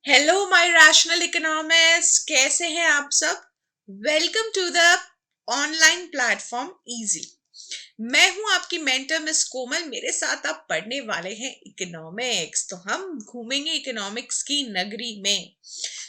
Hello my rational economist, कैसे हैं आप सब। Welcome to the online platform easy. मैं हूं आपकी मेंटर मिस कोमल। मेरे साथ आप पढ़ने वाले हैं इकोनॉमिक्स। तो हम घूमेंगे इकोनॉमिक्स की नगरी में।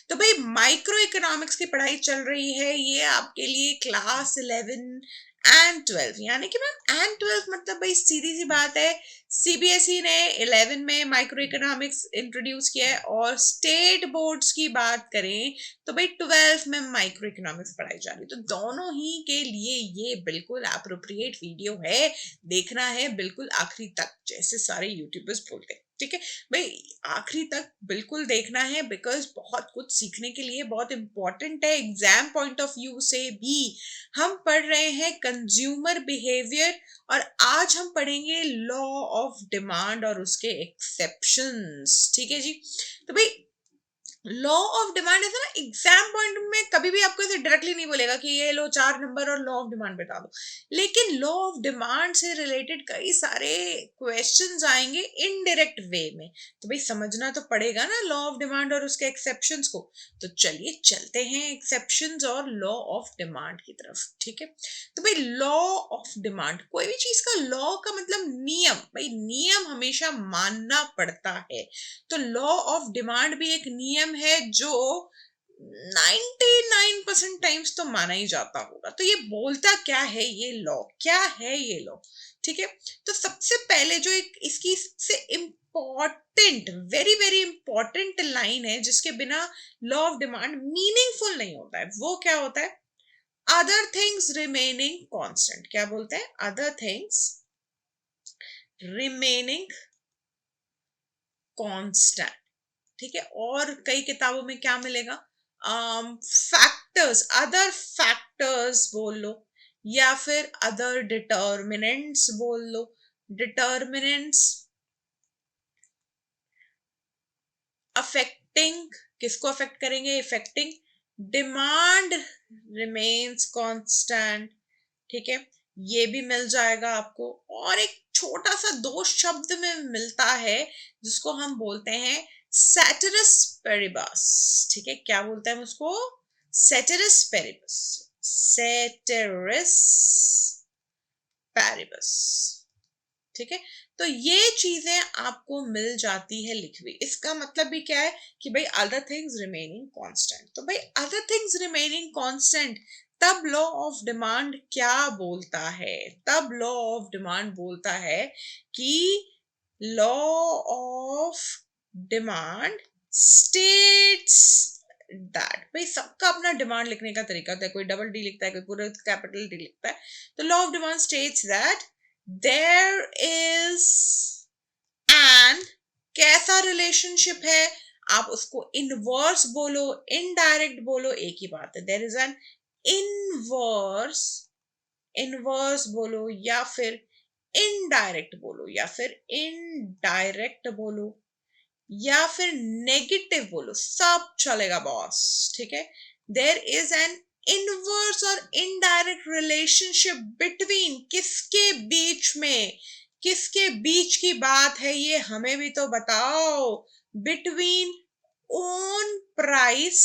तो भाई माइक्रो इकोनॉमिक्स की पढ़ाई चल रही है, ये आपके लिए क्लास 11 एंड 12, यानी कि मैम एंड 12 मतलब भाई सीधी सी बात है। सीबीएसई ने 11 में माइक्रो इकोनॉमिक्स इंट्रोड्यूस किया है, और स्टेट बोर्ड्स की बात करें तो भाई 12 में माइक्रो इकोनॉमिक्स पढ़ाई जा रही है। तो दोनों ही के लिए ये बिल्कुल अप्रोप्रिएट वीडियो है। देखना है बिल्कुल आखिरी तक, जैसे सारे यूट्यूबर्स बोलते हैं। ठीक है भाई, आखिरी तक बिल्कुल देखना है, बिकॉज बहुत कुछ सीखने के लिए बहुत इंपॉर्टेंट है। एग्जाम पॉइंट ऑफ व्यू से भी हम पढ़ रहे हैं कंज्यूमर बिहेवियर, और आज हम पढ़ेंगे लॉ ऑफ डिमांड और उसके एक्सेप्शंस। ठीक है जी। तो भाई लॉ ऑफ डिमांड ऐसा ना, एग्जाम पॉइंट में कभी भी आपको ऐसे डायरेक्टली नहीं बोलेगा कि ये लो 4 नंबर और लॉ ऑफ डिमांड बता दो। लेकिन लॉ ऑफ डिमांड से रिलेटेड कई सारे क्वेश्चंस आएंगे इनडायरेक्ट वे में। तो भाई समझना तो पड़ेगा ना लॉ ऑफ डिमांड और उसके एक्सेप्शंस को। तो चलिए चलते हैं एक्सेप्शंस और लॉ ऑफ डिमांड की तरफ। ठीक है। तो भाई लॉ ऑफ डिमांड, कोई भी चीज का लॉ का मतलब नियम। भाई नियम हमेशा मानना पड़ता है। तो लॉ ऑफ डिमांड भी एक नियम है जो 99% टाइम्स तो माना ही जाता होगा। तो ये बोलता क्या है, ये लॉ क्या है, ये लॉ। ठीक है। तो सबसे पहले जो एक इसकी सबसे important, very very important line है जिसके बिना लॉ ऑफ डिमांड मीनिंगफुल नहीं होता है, वो क्या होता है? Other things remaining constant. क्या बोलते हैं? Other things remaining constant. ठीक है। और कई किताबों में क्या मिलेगा? फैक्टर्स, अदर फैक्टर्स बोल लो, या फिर अदर डिटर्मिनेंट्स बोल लो। डिटर्मिनेंट्स अफेक्टिंग, किसको अफेक्ट करेंगे? Affecting demand remains constant. ठीक है। ये भी मिल जाएगा आपको। और एक छोटा सा दो शब्द में मिलता है जिसको हम बोलते हैं सेटेरिस पेरिबस। ठीक है। क्या बोलते हैं हम उसको? सेटेरिस पेरिबस। सेटेरिस पेरिबस। ठीक है। तो ये चीजें आपको मिल जाती है लिखी हुई। इसका मतलब भी क्या है कि भाई अदर थिंग्स रिमेनिंग कांस्टेंट। तो भाई अदर थिंग्स रिमेनिंग कांस्टेंट, तब लॉ ऑफ डिमांड क्या बोलता है? तब लॉ ऑफ डिमांड बोलता है कि law of demand states that. भाई सबका अपना डिमांड लिखने का तरीका होता है, कोई डबल डी लिखता है, कोई पूरा कैपिटल डी लिखता है। तो law of demand states that there is and, कैसा रिलेशनशिप है? आप उसको इनवर्स बोलो, इनडायरेक्ट बोलो, एक ही बात है। There is an inverse, inverse बोलो या फिर इनडायरेक्ट बोलो, या फिर इनडायरेक्ट बोलो, या फिर नेगेटिव बोलो, सब चलेगा बॉस। ठीक है। देयर इज एन इनवर्स और इनडायरेक्ट रिलेशनशिप बिटवीन, किसके बीच में? किसके बीच की बात है ये हमें भी तो बताओ। Between own price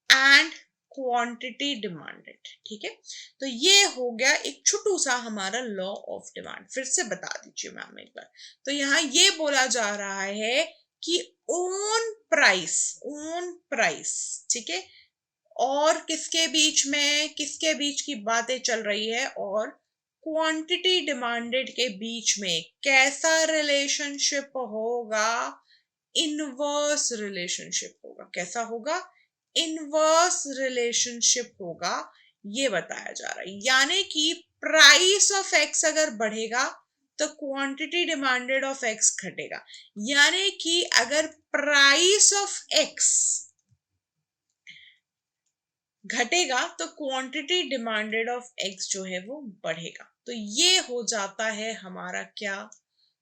and quantity demanded. ठीक है। तो ये हो गया एक छोटू सा हमारा लॉ ऑफ डिमांड। फिर से बता दीजिए मैम एक बार। तो यहाँ ये बोला जा रहा है कि ओन प्राइस, ओन प्राइस, ठीक है, और किसके बीच में, किसके बीच की बातें चल रही है, और क्वांटिटी डिमांडेड के बीच में कैसा रिलेशनशिप होगा? इनवर्स रिलेशनशिप होगा। कैसा होगा? इनवर्स रिलेशनशिप होगा। ये बताया जा रहा है, यानी कि प्राइस ऑफ एक्स अगर बढ़ेगा तो क्वांटिटी डिमांडेड ऑफ एक्स घटेगा। यानी कि अगर प्राइस ऑफ एक्स घटेगा तो क्वांटिटी डिमांडेड ऑफ एक्स जो है वो बढ़ेगा। तो ये हो जाता है हमारा क्या?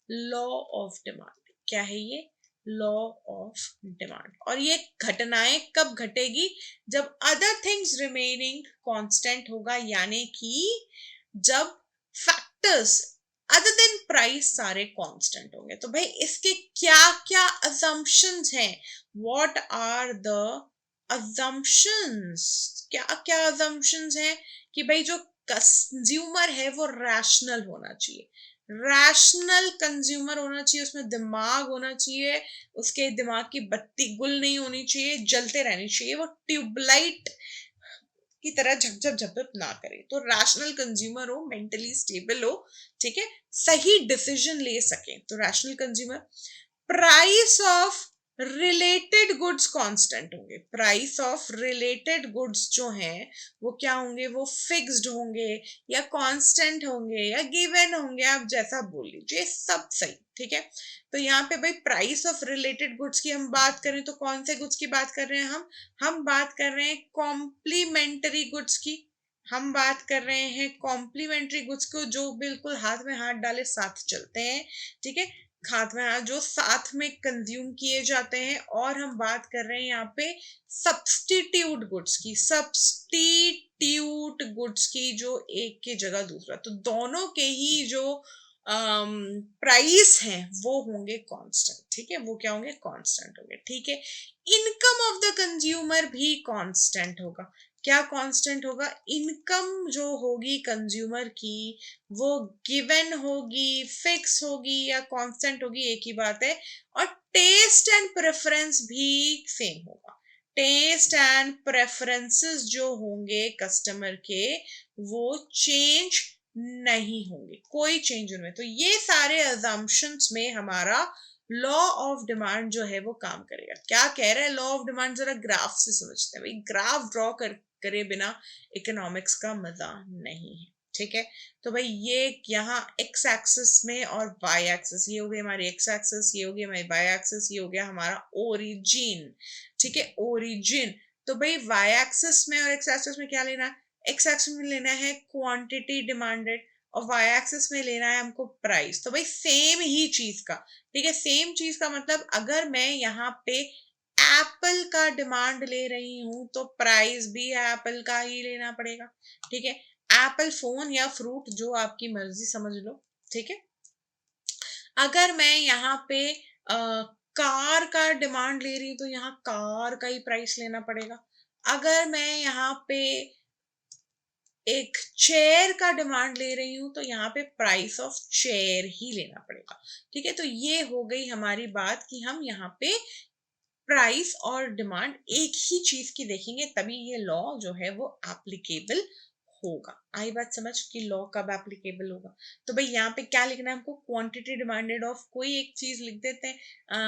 Law of demand. क्या है ये? Law of demand. और ये घटनाएं कब घटेगी? जब अदर थिंग्स रिमेनिंग कांस्टेंट होगा, यानी कि जब फैक्टर्स अदर देन प्राइस सारे कांस्टेंट होंगे। तो भाई इसके क्या क्या assumptions हैं, व्हाट आर द assumptions, क्या क्या assumptions हैं कि भाई जो कंज्यूमर है वो रैशनल होना चाहिए, रैशनल कंज्यूमर होना चाहिए, उसमें दिमाग होना चाहिए, उसके दिमाग की बत्ती गुल नहीं होनी चाहिए, जलते रहनी चाहिए, वो ट्यूबलाइट की तरह झपझप झपझप ना करे। तो रैशनल कंज्यूमर हो, मेंटली स्टेबल हो, ठीक है, सही डिसीजन ले सके, तो rational consumer. Price of related goods constant होंगे, प्राइस ऑफ रिलेटेड गुड्स जो हैं वो क्या होंगे, वो फिक्स्ड होंगे या कांस्टेंट होंगे या गिवन होंगे, आप जैसा बोल लीजिए, सब सही, ठीक है। तो यहाँ पे भाई प्राइस ऑफ रिलेटेड गुड्स की हम बात करें तो कौन से गुड्स की बात कर रहे हैं हम बात कर रहे हैं कॉम्प्लीमेंट्री गुड्स की, हम बात कर रहे हैं कॉम्प्लीमेंट्री गुड्स को जो बिल्कुल हाथ में हाथ डाले साथ चलते हैं, ठीक है, हाथ में हाथ जो साथ में कंज्यूम किए जाते हैं। और हम बात कर रहे हैं यहाँ पे सब्स्टिट्यूट गुड्स की, सब्स्टिट्यूट गुड्स की जो एक की जगह दूसरा, तो दोनों के ही जो प्राइस हैं वो होंगे कांस्टेंट, ठीक है, वो क्या होंगे, कांस्टेंट होंगे, ठीक है। इनकम ऑफ द कंज्यूमर भी कांस्टेंट होगा, क्या कांस्टेंट होगा, इनकम जो होगी कंज्यूमर की वो गिवन होगी, फिक्स होगी या कांस्टेंट होगी, एक ही बात है। और टेस्ट एंड प्रेफरेंस भी सेम होगा, टेस्ट एंड प्रेफरेंसेस जो होंगे कस्टमर के वो चेंज नहीं होंगे, कोई चेंज उनमें। तो ये सारे अजम्पशंस में हमारा लॉ ऑफ डिमांड जो है वो काम करेगा। क्या कह रहा है लॉ ऑफ डिमांड, जरा ग्राफ से समझते हैं भाई, ग्राफ ड्रॉ करे बिना इकोनॉमिक्स का मजा नहीं है, ठीक है। तो भाई ये यहाँ एक्स एक्सिस में और वाई एक्सिस, ये हो गई हमारी एक्स एक्सिस, ये हो गई हमारी वाई एक्सिस, ये हो गया हमारा ओरिजिन, ठीक है, ओरिजिन। तो भाई वाई एक्सिस में और एक्स एक्सिस में क्या लेना है, एक्स एक्सिस में लेना है क्वांटिटी डिमांडेड और वाई एक्सिस में लेना है हमको प्राइस। तो भाई सेम ही चीज का, ठीक है, सेम चीज का मतलब अगर मैं यहाँ पे एप्पल का डिमांड ले रही हूं तो प्राइस भी एप्पल का ही लेना पड़ेगा, ठीक है। एप्पल फोन या फ्रूट जो आपकी मर्जी समझ लो, ठीक है। अगर मैं यहाँ पे कार का डिमांड ले रही हूँ तो यहाँ कार का ही प्राइस लेना पड़ेगा। अगर मैं यहाँ पे एक चेयर का डिमांड ले रही हूं तो यहाँ पे प्राइस ऑफ चेयर ही लेना पड़ेगा, ठीक है। तो ये हो गई हमारी बात कि हम यहाँ पे प्राइस और डिमांड एक ही चीज की देखेंगे तभी ये लॉ जो है वो एप्लीकेबल होगा। आई बात समझ कि लॉ कब एप्लीकेबल होगा। तो भाई यहाँ पे क्या लिखना है हमको, क्वांटिटी डिमांडेड ऑफ कोई एक चीज लिख देते हैं,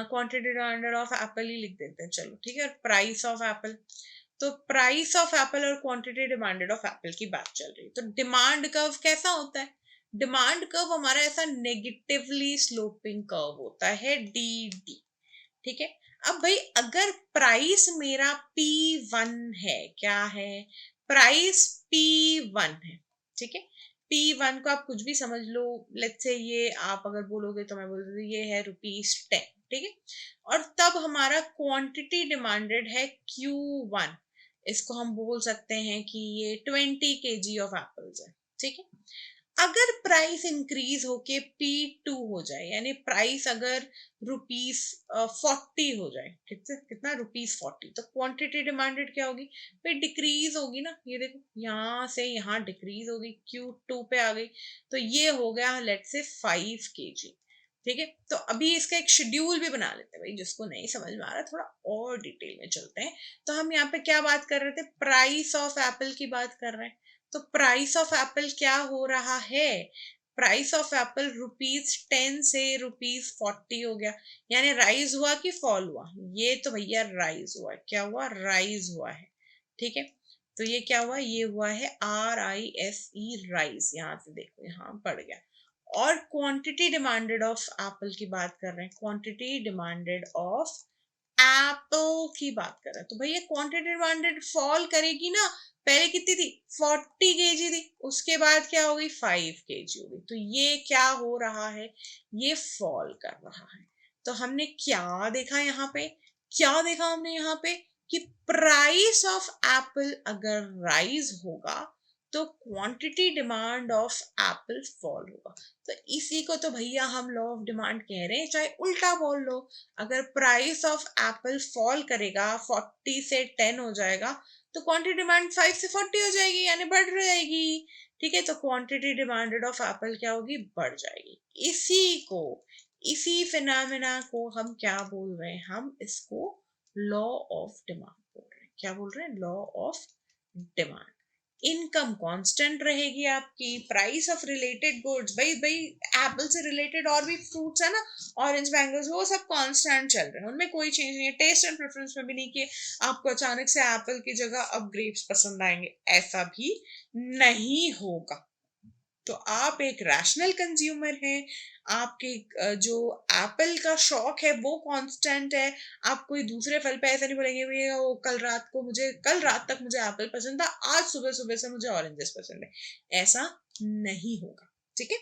क्वांटिटी डिमांडेड ऑफ एप्पल ही लिख देते हैं, चलो ठीक है, प्राइस ऑफ एप्पल। तो प्राइस ऑफ एप्पल और क्वांटिटी डिमांडेड ऑफ एप्पल की बात चल रही है। तो डिमांड कर्व कैसा होता है, डिमांड कर्व हमारा ऐसा नेगेटिवली स्लोपिंग कर्व होता है, डी डी, ठीक है। अब भाई अगर प्राइस मेरा P1 है, क्या है, प्राइस P1 है, ठीक है, P1 को आप कुछ भी समझ लो, लेट्स से ये आप अगर बोलोगे तो मैं बोल दूंगी ये है ₹10, ठीक है। और तब हमारा क्वांटिटी डिमांडेड है Q1, इसको हम बोल सकते हैं कि ये 20 kg ऑफ एप्पल्स है, ठीक है। अगर प्राइस इंक्रीज होके P2 हो जाए, यानी प्राइस अगर ₹40 हो जाए, कितना ₹40, तो क्वांटिटी डिमांडेड क्या होगी, फिर डिक्रीज होगी ना, ये देखो यहाँ से यहाँ डिक्रीज होगी, Q2 पे आ गई, तो ये हो गया लेट्स से 5 kg, ठीक है। तो अभी इसका एक शेड्यूल भी बना लेते हैं भाई, जिसको नहीं समझ में आ रहा थोड़ा और डिटेल में चलते हैं। तो हम यहाँ पे क्या बात कर रहे थे, प्राइस ऑफ एप्पल की बात कर रहे हैं। तो प्राइस ऑफ एप्पल क्या हो रहा है, प्राइस ऑफ एप्पल ₹10 से ₹40 हो गया, यानी राइज हुआ कि फॉल हुआ, ये तो भैया राइज हुआ है, क्या हुआ, राइज हुआ है, ठीक है। तो ये क्या हुआ, ये हुआ है RISE, राइज, यहाँ से देखो यहाँ पड़ गया। और क्वांटिटी डिमांडेड ऑफ एप्पल की बात कर रहे हैं, क्वांटिटी डिमांडेड ऑफ एप्पल की बात कर रहे हैं। तो भैया क्वांटिटी डिमांडेड फॉल करेगी ना, पहले कितनी थी, 40 kg थी, उसके बाद क्या हो गई, 5 kg हो गई, तो ये क्या हो रहा है, ये फॉल कर रहा है। तो हमने क्या देखा यहाँ पे, क्या देखा हमने यहाँ पे कि प्राइस ऑफ एप्पल अगर राइज होगा तो quantity demand of Apple fall होगा। तो इसी को तो भैया हम लॉ ऑफ डिमांड कह रहे हैं, चाहे उल्टा बोल लो। अगर प्राइस ऑफ एप्पल फॉल करेगा, 40 से 10 हो जाएगा, तो क्वांटिटी डिमांड 5 से 40 हो जाएगी, यानी बढ़ जाएगी। ठीक है, तो क्वांटिटी डिमांडेड ऑफ एप्पल क्या होगी, बढ़ जाएगी। इसी फिनोमेना को हम क्या बोल रहे हैं, हम इसको लॉ ऑफ डिमांड बोल रहे हैं। क्या बोल रहे हैं, law of demand. Income constant रहेगी आपकी, प्राइस ऑफ रिलेटेड गुड्स, भाई भाई एप्पल से रिलेटेड और भी फ्रूट्स है ना, ऑरेंज मैंगोज, वो सब कांस्टेंट चल रहे हैं, उनमें कोई चेंज नहीं है। टेस्ट एंड प्रेफरेंस में भी नहीं कि आपको अचानक से एप्पल की जगह अब ग्रेप्स पसंद आएंगे, ऐसा भी नहीं होगा। तो आप एक रैशनल कंज्यूमर हैं, आपके जो एप्पल का शौक है वो कांस्टेंट है। आप कोई दूसरे फल पे ऐसा नहीं बोलेंगे भैया वो कल रात तक मुझे एप्पल पसंद था, आज सुबह सुबह से मुझे ऑरेंजेस पसंद है, ऐसा नहीं होगा। ठीक है,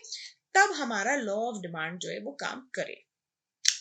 तब हमारा लॉ ऑफ डिमांड जो है वो काम करे।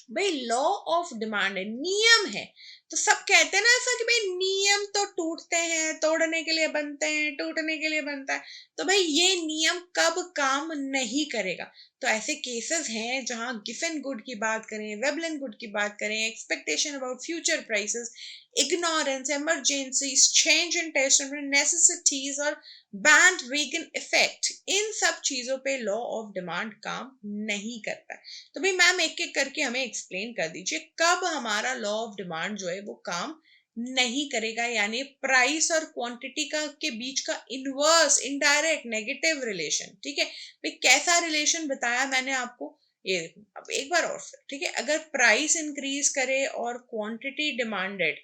भाई लॉ ऑफ डिमांड है, नियम है, तो सब कहते हैं ना ऐसा कि भाई नियम तो टूटते हैं, तोड़ने के लिए बनते हैं, टूटने के लिए बनता है। तो भाई ये नियम कब काम नहीं करेगा, तो ऐसे केसेस हैं जहां गिफन गुड की बात करें, वेबलिन गुड की बात करें, expectation about future prices, ignorance, emergencies, change in taste, necessities और बैंड वेगन इफेक्ट, इन सब चीजों पे लॉ ऑफ डिमांड काम नहीं करता है। तो भाई मैम एक एक करके हमें एक्सप्लेन कर दीजिए कब हमारा लॉ ऑफ डिमांड जो है वो काम नहीं करेगा, यानी प्राइस और क्वांटिटी का के बीच का इनवर्स इनडायरेक्ट नेगेटिव रिलेशन। ठीक है भाई, कैसा रिलेशन बताया मैंने आपको, ये देखो अब एक बार और फिर। ठीक है, अगर प्राइस इंक्रीज करे और क्वांटिटी डिमांडेड,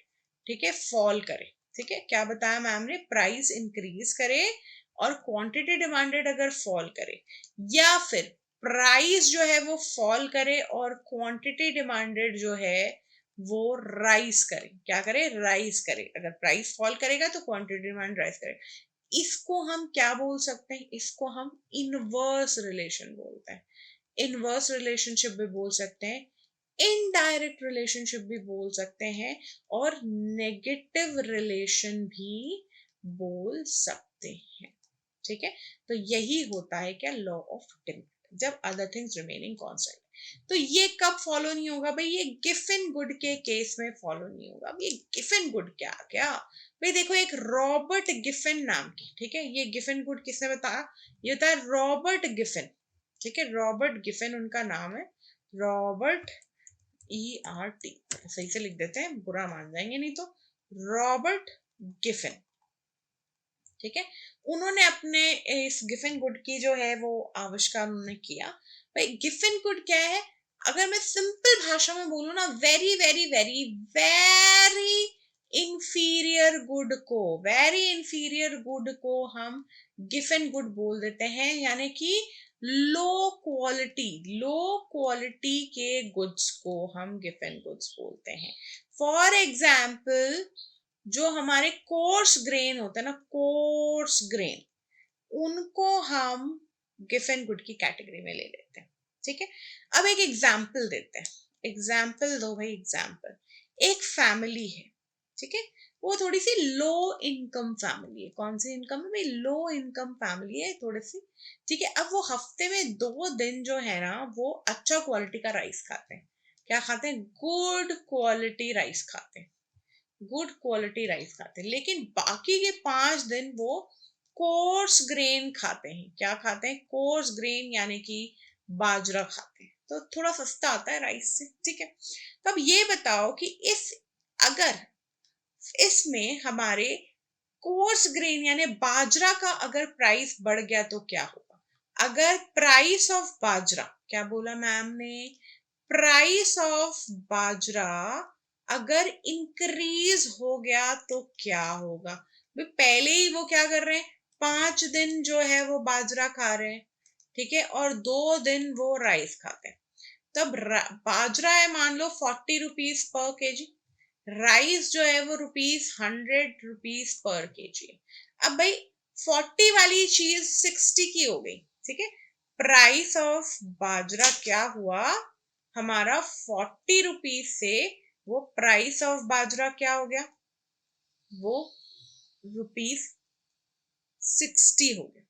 ठीक है, फॉल करे। ठीक है, क्या बताया मैम ने, प्राइस इंक्रीज करे और क्वांटिटी डिमांडेड अगर फॉल करे, या फिर प्राइस जो है वो फॉल करे और क्वांटिटी डिमांडेड जो है वो राइज करे। क्या करे, राइज करे। अगर प्राइस फॉल करेगा तो क्वांटिटी डिमांड राइज करे। इसको हम क्या बोल सकते हैं, इसको हम इनवर्स रिलेशन बोलते हैं। इनवर्स रिलेशनशिप भी बोल सकते हैं, इनडायरेक्ट रिलेशनशिप भी बोल सकते हैं, और नेगेटिव रिलेशन भी बोल सकते हैं। ठीक है, तो यही होता है क्या, लॉ ऑफ डिमांड, जब अदर थिंग्स रिमेनिंग कांस्टेंट। तो ये कब फॉलो नहीं होगा भाई, ये गिफन गुड के केस में फॉलो नहीं होगा। ये गिफन गुड क्या क्या भाई, देखो एक रॉबर्ट गिफन नाम की, ठीक है, ये गिफन गुड किसने बताया, ये होता है रॉबर्ट गिफन। ठीक है, रॉबर्ट गिफन उनका नाम है, रॉबर्ट, ERT, सही से लिख देते हैं, बुरा मान जाएंगे नहीं तो, रॉबर्ट गिफन। ठीक है, उन्होंने अपने इस गिफन गुड की जो है वो आविष्कार उन्होंने किया। भाई गिफन गुड क्या है, अगर मैं सिंपल भाषा में बोलूं ना, very very very very inferior good को, वेरी इंफीरियर गुड को हम गिफन गुड बोल देते हैं, यानी कि लो क्वालिटी के गुड्स को हम गिफन गुड्स बोलते हैं। फॉर एग्जाम्पल, जो हमारे कोर्स ग्रेन होते हैं ना, कोर्स ग्रेन, उनको हम गिफन गुड की कैटेगरी में ले लेते हैं। ठीक है, अब एक एग्जाम्पल देते हैं, एग्जाम्पल दो भाई, एग्जाम्पल, एक फैमिली है। ठीक है, वो थोड़ी सी लो इनकम फैमिली है। कौन सी इनकम है भाई, लो इनकम फैमिली है थोड़ी सी। ठीक है, अब वो हफ्ते में 2 दिन जो है ना, वो अच्छा क्वालिटी का राइस खाते हैं। क्या खाते हैं, गुड क्वालिटी राइस खाते हैं, गुड क्वालिटी राइस खाते हैं। लेकिन बाकी के 5 दिन वो कोर्स ग्रेन खाते हैं। क्या खाते हैं, कोर्स ग्रेन, यानी कि बाजरा खाते हैं, तो थोड़ा सस्ता आता है राइस से। ठीक है, तो अब ये बताओ कि इस अगर इसमें हमारे कोर्स ग्रेन यानी बाजरा का अगर प्राइस बढ़ गया तो क्या होगा। अगर प्राइस ऑफ बाजरा, क्या बोला मैम ने, प्राइस ऑफ बाजरा अगर इंक्रीज हो गया तो क्या होगा। भाई पहले ही वो क्या कर रहे हैं, 5 दिन जो है वो बाजरा खा रहे हैं, ठीक है, और 2 दिन वो राइस खाते हैं। तब बाजरा है मान लो 40 रुपीज पर केजी, राइस जो है वो ₹100 पर केजी। अब भाई 40 वाली चीज 60 की हो गई। ठीक है, प्राइस ऑफ बाजरा क्या हुआ हमारा, 40 रुपीज से वो प्राइस ऑफ बाजरा क्या हो गया, वो रुपीज 60 हो गया,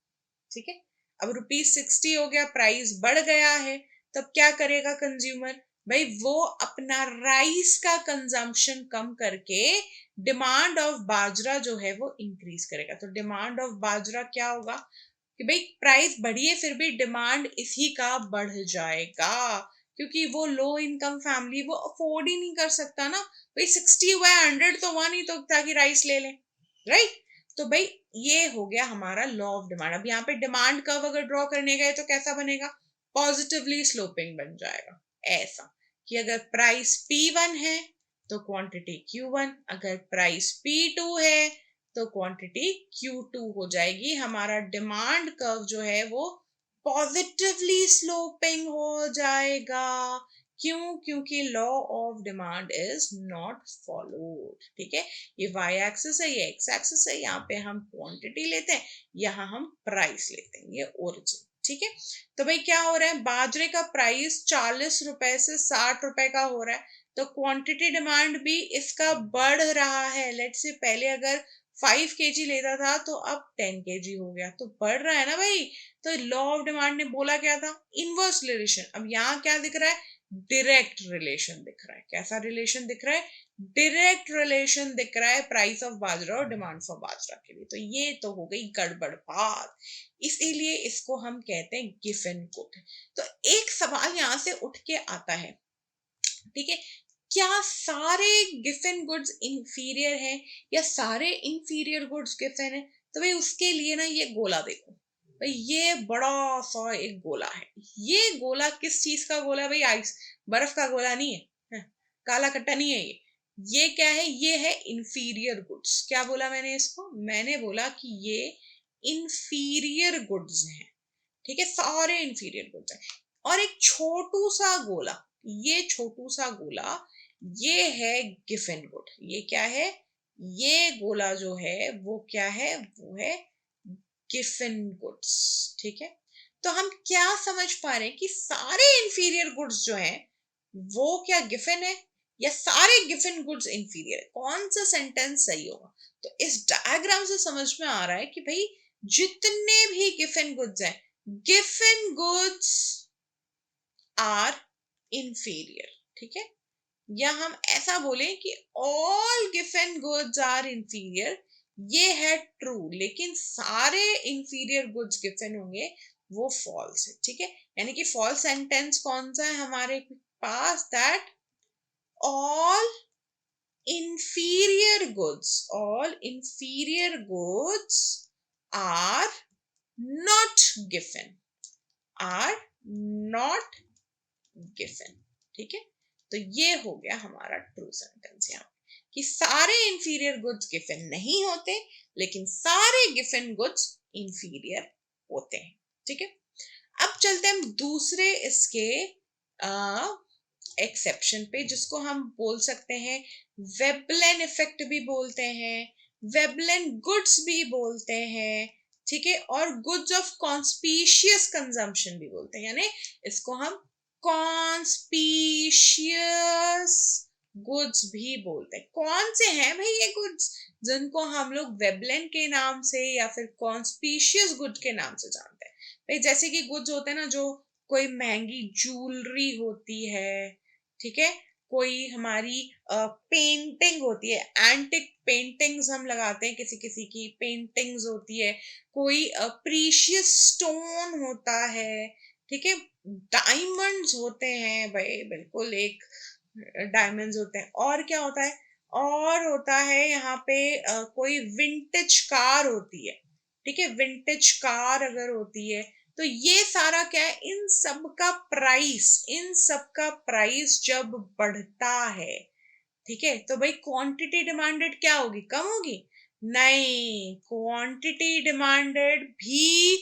ठीक है। अब ₹60 हो गया, प्राइस बढ़ गया है, तब क्या करेगा कंज्यूमर? भाई वो अपना राइस का कंजम्पशन कम करके डिमांड ऑफ बाजरा जो है वो इंक्रीज करेगा। तो डिमांड ऑफ बाजरा क्या होगा कि भाई प्राइस बढ़िए फिर भी डिमांड इसी का बढ़ जाएगा, क्योंकि वो लो इनकम फैमिली वो अफोर्ड ही नहीं कर सकता ना। भाई 60 हुआ है, 100 तो हुआ नहीं तो ताकि राइस ले लें, राइट। तो भाई ये हो गया हमारा लॉ ऑफ डिमांड। अब यहाँ पे डिमांड कर्व अगर ड्रॉ करने गए तो कैसा बनेगा? पॉजिटिवली स्लोपिंग बन जाएगा, ऐसा कि अगर प्राइस P1 है तो क्वांटिटी Q1, अगर प्राइस P2 है तो क्वांटिटी Q2 हो जाएगी। हमारा डिमांड कर्व जो है वो पॉजिटिवली स्लोपिंग हो जाएगा। क्यों? क्योंकि law of demand is not followed, ठीक है। ये वाई एक्सिस है, ये एक्स एक्सिस है, यहाँ पे हम क्वांटिटी लेते हैं, यहाँ हम प्राइस लेते हैं, ये ओरिजिन, ठीक है। तो भाई क्या हो रहा है? बाजरे का प्राइस 40 रुपए से 60 रुपए का हो रहा है, तो क्वांटिटी डिमांड भी इसका बढ़ रहा है। लेट्स से पहले अगर 5 kg लेता था तो अब 10 kg हो गया, तो बढ़ रहा है ना भाई। तो लॉ ऑफ डिमांड ने बोला क्या था? Inverse relation. अब यहाँ क्या दिख रहा है? डायरेक्ट रिलेशन दिख रहा है। कैसा रिलेशन दिख रहा है? डायरेक्ट रिलेशन दिख रहा है प्राइस ऑफ बाजरा और डिमांड फॉर बाजरा के लिए। तो ये तो हो गई गड़बड़ बात, इसीलिए इसको हम कहते हैं गिवन गुड। तो एक सवाल यहां से उठ के आता है, ठीक है, क्या सारे गिवन गुड्स इंफीरियर हैं या सारे इंफीरियर गुड्स गिवन है? तो भाई उसके लिए ना ये गोला देखो भाई, ये बड़ा सा एक गोला है। ये गोला किस चीज का गोला है भाई? आइस, बर्फ का गोला नहीं है, काला कट्टा नहीं है ये क्या है? ये है इंफीरियर गुड्स। क्या बोला मैंने इसको? मैंने बोला कि ये इंफीरियर गुड्स हैं, ठीक है, सारे इंफीरियर गुड्स हैं। और एक छोटू सा गोला, ये छोटू सा गोला ये है गिवन गुड। ये क्या है? ये गोला जो है वो क्या है? वो है गिवन गुड्स, ठीक है। तो हम क्या समझ पा रहे हैं कि सारे इंफीरियर गुड्स जो हैं वो क्या गिवन है या सारे गिवन गुड्स इंफीरियर है? कौन सा सेंटेंस सही होगा? तो इस डायग्राम से समझ में आ रहा है कि भाई जितने भी गिवन गुड्स हैं, गिवन गुड्स आर इंफीरियर, ठीक है। या हम ऐसा बोलें कि ऑल गिवन गुड्स आर इंफीरियर, ये है ट्रू, लेकिन सारे इंफीरियर गुड्स गिवन होंगे वो फॉल्स है, ठीक है। यानी कि फॉल्स सेंटेंस कौन सा है हमारे पास? That all all inferior goods are not given, are not given, ठीक है। तो ये हो गया हमारा ट्रू सेंटेंस यहाँ कि सारे इंफीरियर गुड्स गिवन नहीं होते, लेकिन सारे गिवन गुड्स इंफीरियर होते हैं, ठीक है। अब चलते हैं हम दूसरे इसके एक्सेप्शन पे, जिसको हम बोल सकते हैं वेबलेन इफेक्ट भी बोलते हैं, वेबलेन गुड्स भी बोलते हैं, ठीक है, और गुड्स ऑफ कॉन्स्पीशियस कंजम्पशन भी बोलते हैं। यानी इसको हम कॉन्स्पीशियस गुड्स भी बोलते हैं। कौन से हैं भाई ये गुड्स जिनको हम लोग वेबलेन के नाम से या फिर कॉन्स्पीशियस गुड के नाम से जानते हैं? भाई जैसे कि गुड्स होते हैं ना, जो कोई महंगी ज्वेलरी होती है, ठीक है, कोई हमारी पेंटिंग होती है, एंटिक पेंटिंग्स हम लगाते हैं, किसी किसी की पेंटिंग्स होती है, कोई प्रीशियस स्टोन होता है, ठीक है, डायमंड्स होते हैं भाई, बिल्कुल एक डायमंड्स होते हैं। और क्या होता है? और होता है यहाँ पे कोई विंटेज कार होती है, ठीक है, विंटेज कार अगर होती है तो ये सारा क्या है? इन सब का प्राइस जब बढ़ता है, ठीक है, तो भाई क्वांटिटी डिमांडेड क्या होगी? कम होगी? नहीं, क्वांटिटी डिमांडेड भी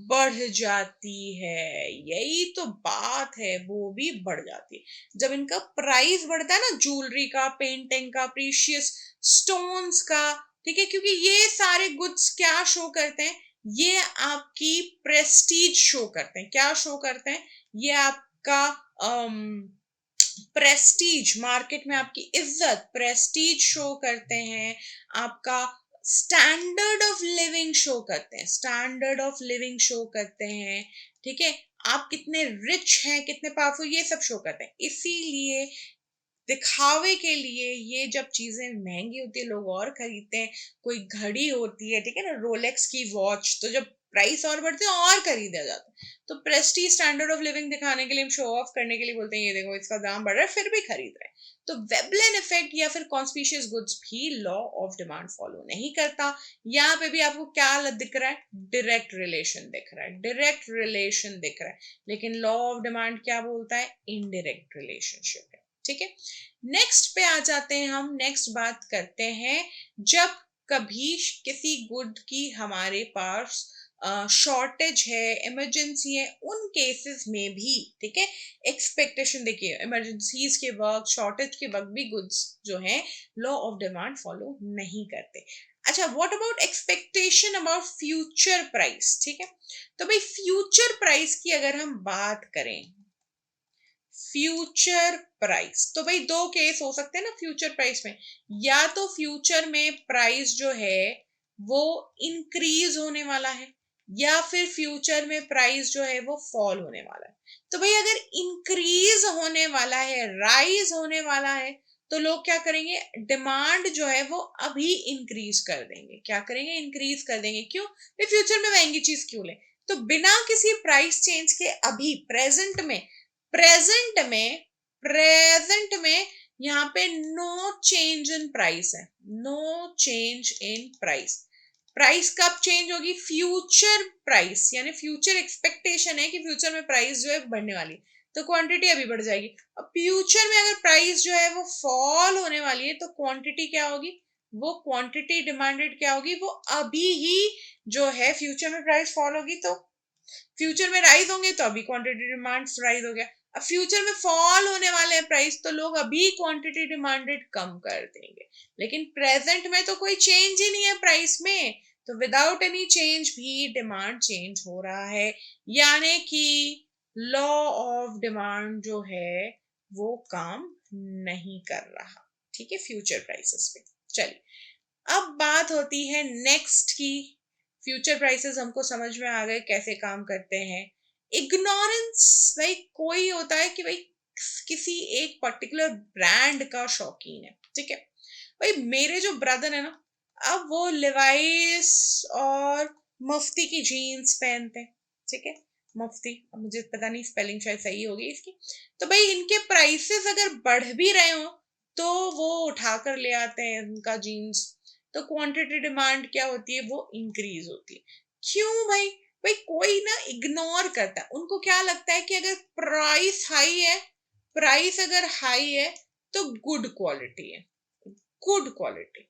बढ़ जाती है। यही तो बात है, वो भी बढ़ जाती है जब इनका प्राइस बढ़ता है ना, ज्वेलरी का, पेंटिंग का, प्रीशियस स्टोन्स का, ठीक है, क्योंकि ये सारे गुड्स क्या शो करते हैं? ये आपकी प्रेस्टीज शो करते हैं। क्या शो करते हैं? ये आपका प्रेस्टीज, मार्केट में आपकी इज्जत, प्रेस्टीज शो करते हैं, आपका स्टैंडर्ड ऑफ लिविंग शो करते हैं, स्टैंडर्ड ऑफ लिविंग शो करते हैं, ठीक है, आप कितने रिच हैं, कितने पावरफुल, ये सब शो करते हैं। इसीलिए दिखावे के लिए ये जब चीजें महंगी होती है लोग और खरीदते हैं। कोई घड़ी होती है, ठीक है ना, रोलेक्स की वॉच, तो जब प्राइस और बढ़ते हैं और खरीदा जाता है। तो प्रेस्टीज स्टैंडर्ड ऑफ लिविंग दिखाने के लिए, हम शो ऑफ करने के लिए बोलते हैं ये देखो इसका दाम बढ़ रहा है, फिर भी खरीद रहे हैं। तो वेबलेन इफेक्ट या फिर कॉन्स्पिशियस गुड्स भी लॉ ऑफ डिमांड फॉलो नहीं करता। यहाँ पे भी आपको क्या दिख रहा है, डायरेक्ट रिलेशन दिख रहा है, डायरेक्ट रिलेशन दिख रहा है। लेकिन लॉ ऑफ डिमांड क्या बोलता है, इनडायरेक्ट रिलेशनशिप है, ठीक है। नेक्स्ट पे आ जाते हैं हम, नेक्स्ट बात करते हैं, जब कभी किसी गुड की हमारे पास शॉर्टेज है, इमरजेंसी है, उन केसेस में भी, ठीक है, एक्सपेक्टेशन देखिए, इमरजेंसीज के वक्त, शॉर्टेज के वक्त भी गुड्स जो हैं लॉ ऑफ डिमांड फॉलो नहीं करते। अच्छा, what about expectation about future price, ठीक है। तो भाई फ्यूचर प्राइस की अगर हम बात करें, फ्यूचर प्राइस, तो भाई दो केस हो सकते हैं ना फ्यूचर प्राइस में। या तो फ्यूचर में प्राइस जो है वो इंक्रीज होने वाला है, या फिर फ्यूचर में प्राइस जो है वो फॉल होने वाला है। तो भाई अगर इंक्रीज होने वाला है, राइज होने वाला है, तो लोग क्या करेंगे, डिमांड जो है वो अभी इंक्रीज कर देंगे। क्या करेंगे, इंक्रीज कर देंगे। क्यों, भाई फ्यूचर में महंगी चीज क्यों ले। तो बिना किसी प्राइस चेंज के अभी प्रेजेंट में यहाँ पे नो चेंज इन प्राइस है, no change in price. Price कब चेंज होगी, फ्यूचर प्राइस, यानी फ्यूचर एक्सपेक्टेशन है कि फ्यूचर में प्राइस जो है बढ़ने वाली, तो क्वांटिटी अभी बढ़ जाएगी। अब फ्यूचर में अगर प्राइस जो है वो फॉल होने वाली है, तो क्वांटिटी क्या होगी, वो क्वांटिटी डिमांडेड क्या होगी, वो अभी ही जो है, फ्यूचर में प्राइस फॉल होगी तो फ्यूचर में राइज होंगे, तो अभी क्वांटिटी डिमांड राइज हो गया। अब फ्यूचर में फॉल होने वाले हैं प्राइस, तो लोग अभी क्वांटिटी डिमांडेड कम कर देंगे। लेकिन प्रेजेंट में तो कोई चेंज ही नहीं है प्राइस में, तो विदाउट एनी चेंज भी डिमांड चेंज हो रहा है। यानी कि लॉ ऑफ डिमांड जो है वो काम नहीं कर रहा, ठीक है, फ्यूचर प्राइसेस पे। चलिए, अब बात होती है नेक्स्ट की। फ्यूचर प्राइसेस हमको समझ में आ गए कैसे काम करते हैं। इग्नोरेंस, भाई कोई होता है कि भाई किसी एक पर्टिकुलर ब्रांड का शौकीन है, ठीक है। भाई मेरे जो ब्रदर है ना, अब वो लिवाइस और मुफ्ती की जीन्स पहनते हैं, ठीक है। मुफ्ती, अब मुझे पता नहीं स्पेलिंग शायद सही होगी इसकी। तो भाई इनके प्राइसेस अगर बढ़ भी रहे हो, तो वो उठाकर ले आते हैं उनका जीन्स, तो क्वांटिटी डिमांड क्या होती है, वो इंक्रीज होती है। क्यों भाई, भाई कोई ना इग्नोर करता है, उनको क्या लगता है कि अगर प्राइस हाई है, प्राइस अगर हाई है तो गुड क्वालिटी है, गुड क्वालिटी।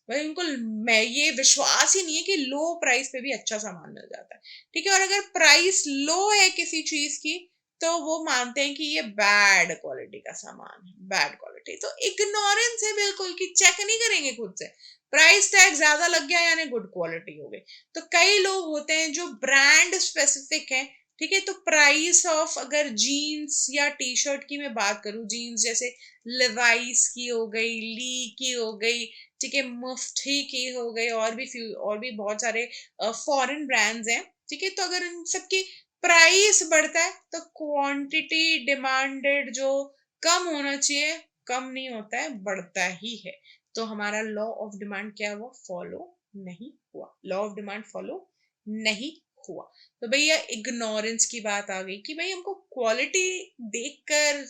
भाई उनको मैं ये विश्वास ही नहीं है कि लो प्राइस पे भी अच्छा सामान मिल जाता है, ठीक है। और अगर प्राइस लो है किसी चीज की, तो वो मानते हैं कि ये बैड क्वालिटी का सामान है, बैड क्वालिटी। तो इग्नोरेंस है बिल्कुल, कि चेक नहीं करेंगे खुद से, प्राइस टैग ज्यादा लग गया यानी गुड क्वालिटी हो गई। तो कई लोग होते हैं जो ब्रांड स्पेसिफिक है, ठीक है। तो प्राइस ऑफ, अगर जीन्स या टी शर्ट की मैं बात करूं, जीन्स जैसे लिवाइस की हो गई, ली की हो गई, ठीक है, मुफ्ती की हो गई, और भी बहुत सारे फॉरेन ब्रांड्स हैं, ठीक है। तो अगर इन सबकी प्राइस बढ़ता है, तो क्वांटिटी डिमांडेड जो कम होना चाहिए, कम नहीं होता है, बढ़ता ही है। तो हमारा लॉ ऑफ डिमांड क्या हुआ, फॉलो नहीं हुआ, लॉ ऑफ डिमांड फॉलो नहीं हुआ। तो भैया इग्नोरेंस की बात आ गई कि भाई हमको क्वालिटी देखकर,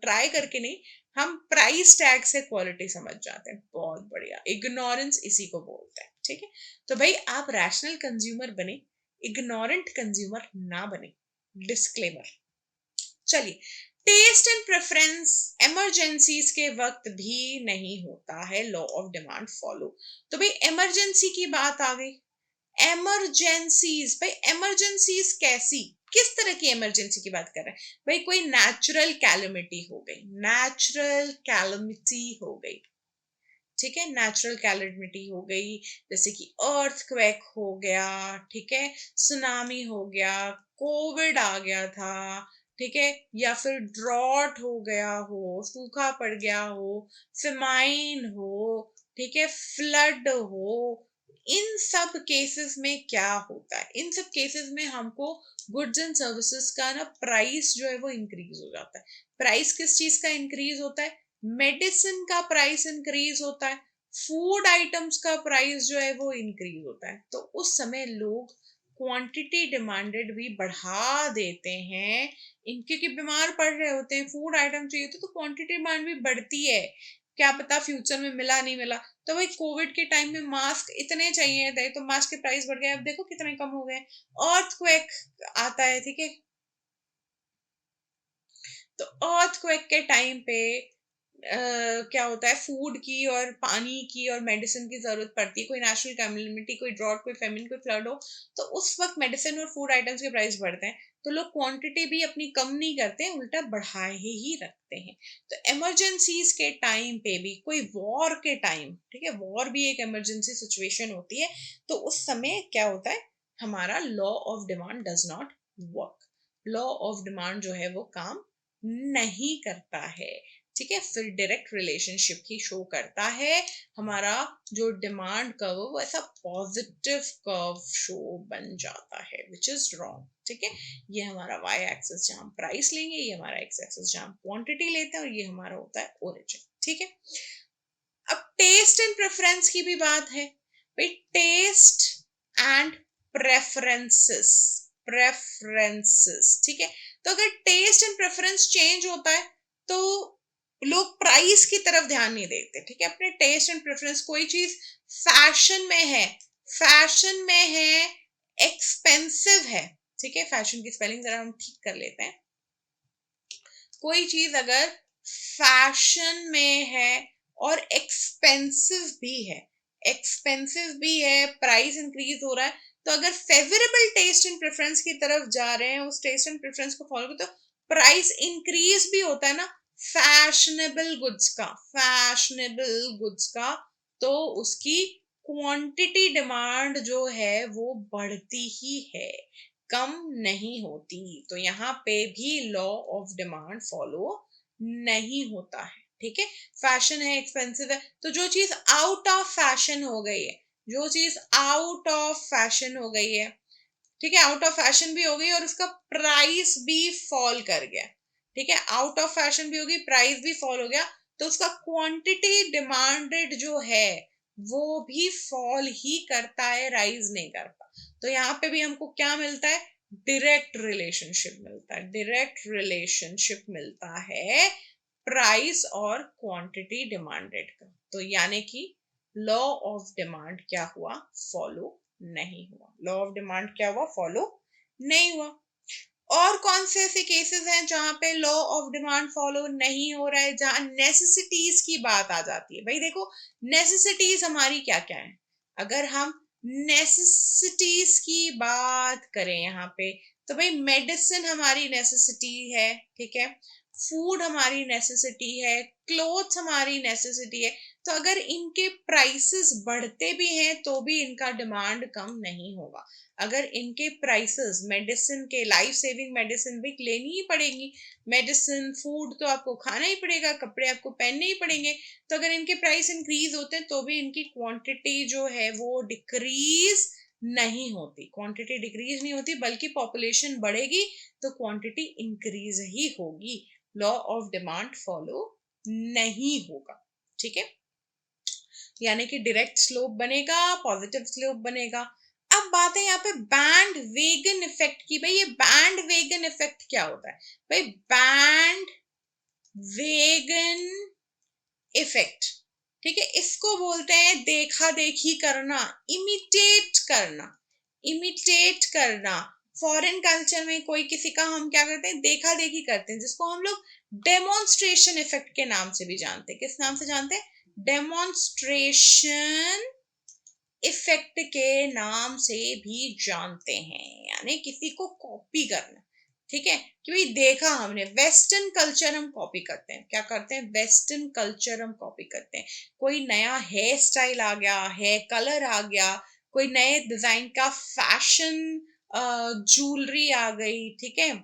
ट्राई करके नहीं, हम प्राइस टैग से क्वालिटी समझ जाते हैं। बहुत बढ़िया, इग्नोरेंस इसी को बोलते हैं, ठीक है। तो भाई आप रैशनल कंज्यूमर बने, इग्नोरेंट कंज्यूमर ना बने, डिस्क्लेमर। चलिए, टेस्ट एंड प्रेफरेंस इमरजेंसीज के वक्त भी नहीं होता है लॉ ऑफ डिमांड फॉलो। तो भाई इमरजेंसी की बात आ गई, इमरजेंसीज, भाई इमरजेंसीज कैसी, किस तरह की इमरजेंसी की बात कर रहे हैं, भाई कोई नेचुरल कैलमिटी हो गई, नेचुरल कैलमिटी हो गई, ठीक है, नेचुरल कैलमिटी हो गई, जैसे कि अर्थक्वेक हो गया, ठीक है, सुनामी हो गया, कोविड आ गया था, ठीक है, या फिर ड्रॉट हो गया हो, सूखा पड़ गया हो, फेमाइन हो, ठीक है, फ्लड हो, इन सब केसेस में क्या होता है, इन सब केसेस में हमको गुड्स एंड सर्विसेज का ना प्राइस जो है वो इंक्रीज हो जाता है। प्राइस किस चीज का इंक्रीज होता है? मेडिसिन का प्राइस इंक्रीज होता है, फूड आइटम्स का प्राइस जो है वो इंक्रीज होता है। तो उस समय लोग क्वांटिटी डिमांडेड भी बढ़ा देते हैं, इनके कि बीमार पड़ रहे होते हैं, फूड आइटम चाहिए तो क्वांटिटी डिमांड भी बढ़ती है। क्या पता फ्यूचर में मिला नहीं मिला, तो भाई कोविड के टाइम में मास्क इतने चाहिए थे तो मास्क के प्राइस बढ़ गए, अब देखो कितने कम हो गए। अर्थक्वेक आता है, ठीक है, तो अर्थक्वेक के टाइम पे क्या होता है, फूड की और पानी की और मेडिसिन की जरूरत पड़ती है, कोई नेशनल कैलेमिटी, कोई ड्रॉट, कोई फेमिन, कोई फ्लड हो, तो उस वक्त मेडिसिन और फूड आइटम्स के प्राइस बढ़ते हैं। तो लोग क्वांटिटी भी अपनी कम नहीं करते, उल्टा बढ़ाए ही रखते हैं। तो इमरजेंसीज के टाइम पे भी, कोई वॉर के टाइम, ठीक है, वॉर भी एक इमरजेंसी सिचुएशन होती है, तो उस समय क्या होता है, हमारा law of demand does not work. Law of demand जो है वो काम नहीं करता है, ठीक है। फिर डायरेक्ट रिलेशनशिप ही शो करता है, हमारा जो डिमांड कर्व वो ऐसा पॉजिटिव कर्व शो बन जाता है, विच इज रॉन्ग, ठीक है। ये हमारा वाई एक्सिस जहां हम प्राइस लेंगे, ये हमारा एक्स एक्सिस जहां हम क्वांटिटी लेते हैं, और ये हमारा होता है ओरिजिन, ठीक है। अब टेस्ट एंड प्रेफरेंस की भी बात है भाई, टेस्ट एंड प्रेफरेंसेस, प्रेफरेंसेस, ठीक है। तो अगर टेस्ट एंड प्रेफरेंस चेंज होता है तो लोग प्राइस की तरफ ध्यान नहीं देते, ठीक है, अपने टेस्ट एंड प्रेफरेंस। कोई चीज फैशन में है, फैशन में है, एक्सपेंसिव है, ठीक है, फैशन की स्पेलिंग जरा हम ठीक कर लेते हैं। कोई चीज अगर फैशन में है और एक्सपेंसिव भी है, एक्सपेंसिव भी है, प्राइस इंक्रीज हो रहा है, तो अगर फेवरेबल टेस्ट एंड प्रेफरेंस की तरफ जा रहे हैं, उस टेस्ट एंड प्रेफरेंस को फॉलो करते, तो प्राइस इंक्रीज भी होता है ना, फैशनेबल गुड्स का, फैशनेबल गुड्स का, तो उसकी क्वांटिटी डिमांड जो है वो बढ़ती ही है, कम नहीं होती। तो यहाँ पे भी लॉ ऑफ डिमांड फॉलो नहीं होता है, ठीक है। फैशन है, एक्सपेंसिव है, तो जो चीज आउट ऑफ फैशन हो गई है, जो चीज आउट ऑफ फैशन हो गई है, ठीक है, आउट ऑफ फैशन भी हो गई और उसका प्राइस भी फॉल कर गया, ठीक है, आउट ऑफ फैशन भी होगी, प्राइस भी फॉल हो गया, तो उसका क्वांटिटी डिमांडेड जो है वो भी फॉल ही करता है, राइज नहीं करता। तो यहाँ पे भी हमको क्या मिलता है, डायरेक्ट रिलेशनशिप मिलता है, डायरेक्ट रिलेशनशिप मिलता है प्राइस और क्वांटिटी डिमांडेड का। तो यानी कि लॉ ऑफ डिमांड क्या हुआ, फॉलो नहीं हुआ, लॉ ऑफ डिमांड क्या हुआ, फॉलो नहीं हुआ। और कौन से ऐसे केसेस हैं जहां पे लॉ ऑफ डिमांड फॉलो नहीं हो रहा है, जहां नेसेसिटीज की बात आ जाती है? भाई देखो, नेसेसिटीज हमारी क्या क्या है, अगर हम नेसेसिटीज की बात करें यहाँ पे, तो भाई मेडिसिन हमारी नेसेसिटी है, ठीक है, फूड हमारी नेसेसिटी है, क्लोथ्स हमारी नेसेसिटी है। तो अगर इनके प्राइसेस बढ़ते भी हैं तो भी इनका डिमांड कम नहीं होगा। अगर इनके प्राइसेस, मेडिसिन के, लाइफ सेविंग मेडिसिन भी लेनी ही पड़ेगी, मेडिसिन, फूड तो आपको खाना ही पड़ेगा, कपड़े आपको पहनने ही पड़ेंगे, तो अगर इनके प्राइस इंक्रीज होते हैं तो भी इनकी क्वांटिटी जो है वो डिक्रीज नहीं होती, क्वांटिटी डिक्रीज नहीं होती, बल्कि पॉपुलेशन बढ़ेगी तो क्वांटिटी इंक्रीज ही होगी, लॉ ऑफ डिमांड फॉलो नहीं होगा, ठीक है। यानी कि डायरेक्ट स्लोप बनेगा, पॉजिटिव स्लोप बनेगा। अब बात है यहाँ पे बैंड वेगन इफेक्ट की। भाई ये बैंड वेगन इफेक्ट क्या होता है? भाई बैंड वेगन इफेक्ट, ठीक है, इसको बोलते हैं देखा देखी करना, इमिटेट करना, इमिटेट करना। फॉरेन कल्चर में कोई किसी का हम क्या करते हैं, देखा देखी करते हैं, जिसको हम लोग डेमोन्स्ट्रेशन इफेक्ट के नाम से भी जानते हैं। किस नाम से जानते हैं? डेमोन्स्ट्रेशन इफेक्ट के नाम से भी जानते हैं, यानी किसी को कॉपी करना, ठीक है, कि भाई देखा हमने, वेस्टर्न कल्चर हम कॉपी करते हैं, क्या करते हैं, वेस्टर्न कल्चर हम कॉपी करते हैं। कोई नया हेयर स्टाइल आ गया, हेयर कलर आ गया, कोई नए डिजाइन का फैशन ज्वेलरी आ गई, ठीक है,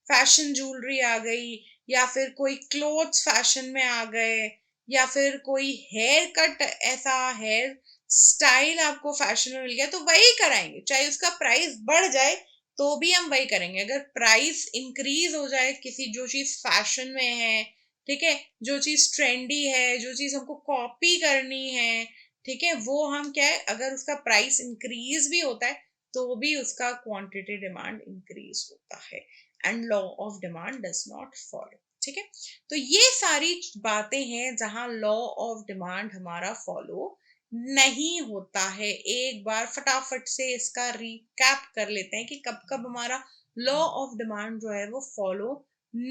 फैशन ज्वेलरी आ गई, या फिर कोई क्लोथ्स फैशन में आ गए, या फिर कोई हेयर कट, ऐसा हेयर स्टाइल आपको फैशन में मिल गया, तो वही कराएंगे, चाहे उसका प्राइस बढ़ जाए तो भी हम वही करेंगे। अगर प्राइस इंक्रीज हो जाए किसी, जो चीज फैशन में है, ठीक है, जो चीज ट्रेंडी है, जो चीज हमको कॉपी करनी है, ठीक है, वो हम क्या है, अगर उसका प्राइस इंक्रीज भी होता है तो भी उसका क्वांटिटी डिमांड इंक्रीज होता है, and law of demand does not follow. ठीक है, तो ये सारी बातें हैं जहां लॉ ऑफ डिमांड हमारा फॉलो नहीं होता है। एक बार फटाफट से इसका रिकैप कर लेते हैं कि कब कब हमारा लॉ ऑफ डिमांड जो है वो फॉलो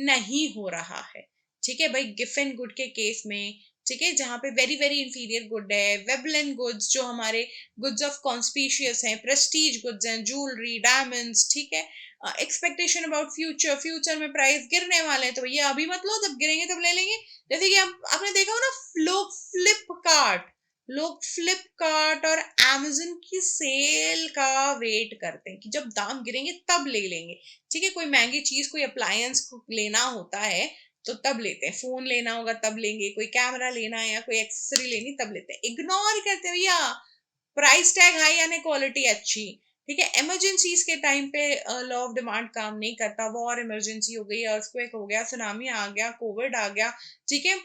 नहीं हो रहा है। ठीक है भाई, गिफन गुड के केस में, ठीक है, जहां पे वेरी वेरी इंफीरियर गुड है, वेबलन गुड्स जो हमारे गुड्स ऑफ कॉन्स्पीशियस हैं, प्रेस्टीज गुड्स हैं, ज्वेलरी, डायमंड्स, ठीक है, एक्सपेक्टेशन अबाउट फ्यूचर, फ्यूचर में प्राइस गिरने वाले हैं तो भैया अभी मत लो, जब गिरेंगे तब ले लेंगे। जैसे कि आपने देखा हो ना, लोग फ्लिपकार्ट और amazon की सेल का वेट करते हैं कि जब दाम गिरेंगे तब ले लेंगे। ठीक है, कोई महंगी चीज, कोई अप्लायंस लेना होता है तो तब लेते हैं, फोन लेना होगा तब लेंगे, कोई कैमरा लेना है या कोई एक्सेसरी लेनी तब लेते हैं, इग्नोर करते हैं भैया, प्राइस टैग हाई यानी क्वालिटी अच्छी। ठीक है, इमरजेंसीज के टाइम पे लॉ ऑफ डिमांड काम नहीं करता, वॉर इमरजेंसी हो गई, अर्थक्वेक हो गया, सुनामी आ गया, कोविड आ गया, ठीक है,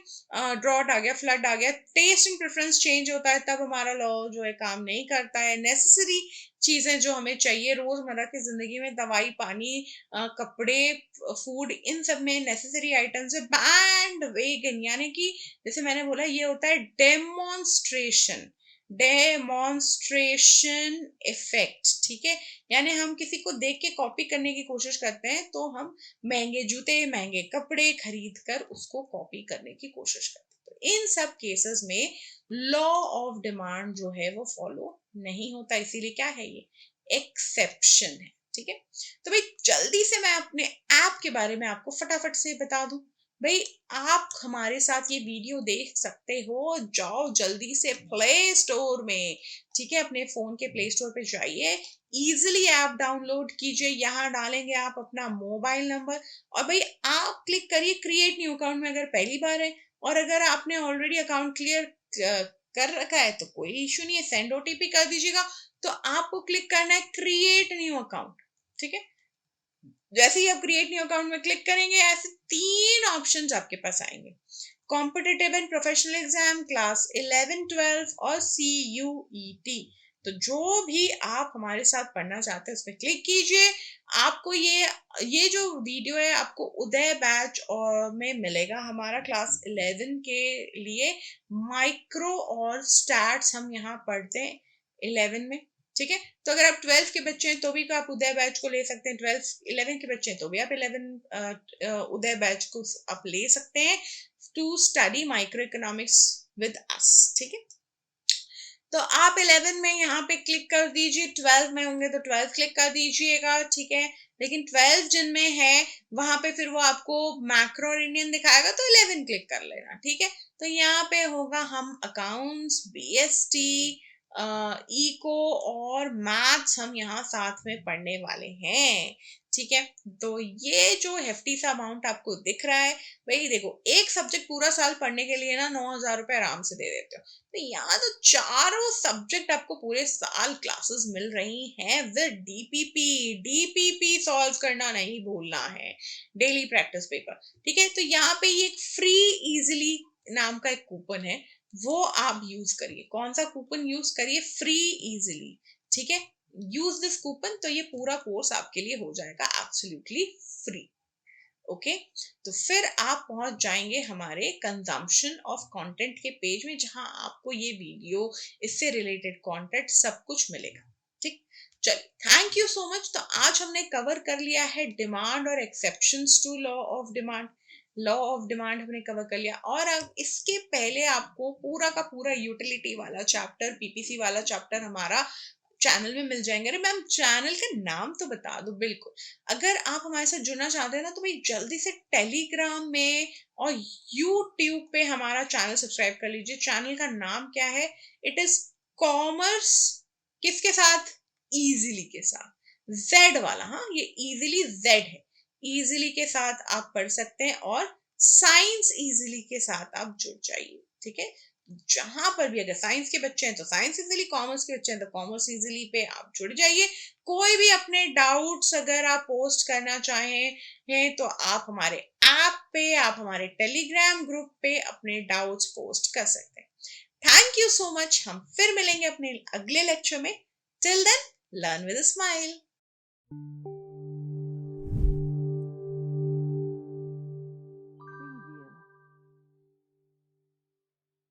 ड्रॉट आ गया, फ्लड आ गया, टेस्ट एंड प्रेफरेंस चेंज होता है, तब हमारा लॉ जो है काम नहीं करता है। नेसेसरी चीजें जो हमें चाहिए रोजमर्रा की जिंदगी में, दवाई, पानी, कपड़े, फूड, इन सब में नेसेसरी आइटम्स है, बैंड वेगन, यानी कि जैसे मैंने बोला ये होता है डेमोन्स्ट्रेशन इफेक्ट। ठीक है, यानी हम किसी को देख के कॉपी करने की कोशिश करते हैं तो हम महंगे जूते, महंगे कपड़े खरीद कर उसको कॉपी करने की कोशिश करते हैं। तो इन सब केसेस में लॉ ऑफ डिमांड जो है वो फॉलो नहीं होता, इसीलिए क्या है, ये एक्सेप्शन है। ठीक है, तो भाई जल्दी से मैं अपने ऐप के बारे में आपको फटाफट से बता दूं। भाई आप हमारे साथ ये वीडियो देख सकते हो, जाओ जल्दी से प्ले स्टोर में, ठीक है, अपने फोन के प्ले स्टोर पे जाइए, इजीली ऐप डाउनलोड कीजिए, यहाँ डालेंगे आप अपना मोबाइल नंबर और भाई आप क्लिक करिए क्रिएट न्यू अकाउंट में अगर पहली बार है, और अगर आपने ऑलरेडी अकाउंट क्लियर कर रखा है तो कोई इशू नहीं है, सेंड ओटीपी कर दीजिएगा। तो आपको क्लिक करना है क्रिएट न्यू अकाउंट। ठीक है, जैसे ही आप क्रिएट न्यू अकाउंट में क्लिक करेंगे ऐसे 3 ऑप्शंस आपके पास आएंगे, competitive and professional exam, class 11 12 और CUET। तो जो भी आप हमारे साथ पढ़ना चाहते हैं उसमें क्लिक कीजिए। आपको ये जो वीडियो है आपको उदय बैच और में मिलेगा, हमारा क्लास 11 के लिए माइक्रो और स्टैट्स हम यहाँ पढ़ते हैं 11 में। ठीक है, तो अगर आप 12 के बच्चे हैं तो भी आप उदय बैच को ले सकते हैं, 12 11 के बच्चे हैं तो भी आप 11 उदय बैच को आप ले सकते हैं to study microeconomics with us. ठीक है, तो आप 11 में यहाँ पे क्लिक कर दीजिए, 12 में होंगे तो 12 क्लिक कर दीजिएगा। ठीक है, लेकिन 12 जिनमें है वहां पे फिर वो आपको मैक्रो और इंडियन दिखाएगा तो 11 क्लिक कर लेना। ठीक है, तो यहाँ पे होगा हम अकाउंट्स, BST, इको और मैथ्स हम यहाँ साथ में पढ़ने वाले हैं। ठीक है, तो ये जो हेफ्टी सा अमाउंट आपको दिख रहा है, भाई देखो एक सब्जेक्ट पूरा साल पढ़ने के लिए ना 9,000 रुपए आराम से दे देते हो, तो यहाँ तो चारों सब्जेक्ट आपको पूरे साल क्लासेस मिल रही हैं विद डीपीपी सॉल्व करना नहीं भूलना है, डेली प्रैक्टिस पेपर। ठीक है, तो यहाँ पे ये फ्री इजीली नाम का एक कूपन है, वो आप यूज करिए। कौन सा कूपन यूज करिए, फ्री इजीली। ठीक है, यूज दिस कूपन, तो ये पूरा कोर्स आपके लिए हो जाएगा एब्सोल्युटली फ्री। ओके, तो फिर आप पहुंच जाएंगे हमारे कंजम्पशन ऑफ कंटेंट के पेज में, जहां आपको ये वीडियो, इससे रिलेटेड कंटेंट सब कुछ मिलेगा। ठीक, चलिए, थैंक यू सो मच। तो आज हमने कवर कर लिया है डिमांड और exceptions to law of demand हमने कवर कर लिया, और अब इसके पहले आपको पूरा का पूरा यूटिलिटी वाला चैप्टर, PPC वाला चैप्टर हमारा चैनल में मिल जाएंगे। अरे मैम चैनल का नाम तो बता दो। बिल्कुल, अगर आप हमारे साथ जुड़ना चाहते हैं ना तो भाई जल्दी से टेलीग्राम में और यूट्यूब पे हमारा चैनल सब्सक्राइब कर लीजिए। चैनल का नाम क्या है, इट इज कॉमर्स, किसके साथ, इजीली के साथ, जेड वाला, हाँ ये इजीली जेड है, इजीली के साथ आप पढ़ सकते हैं और साइंस इजीली के साथ आप जुड़ जाइए। ठीक है। जहां पर भी अगर साइंस के बच्चे हैं तो साइंस इजिली, कॉमर्स के बच्चे हैं तो कॉमर्स इजिली पे आप जुड़ जाइए। कोई भी अपने डाउट्स अगर आप पोस्ट करना चाहें हैं तो आप हमारे ऐप पे, आप हमारे टेलीग्राम ग्रुप पे अपने डाउट्स पोस्ट कर सकते हैं। Thank you so much. हम फिर मिलेंगे अपने अगले लेक्चर में। Till then, learn with a smile.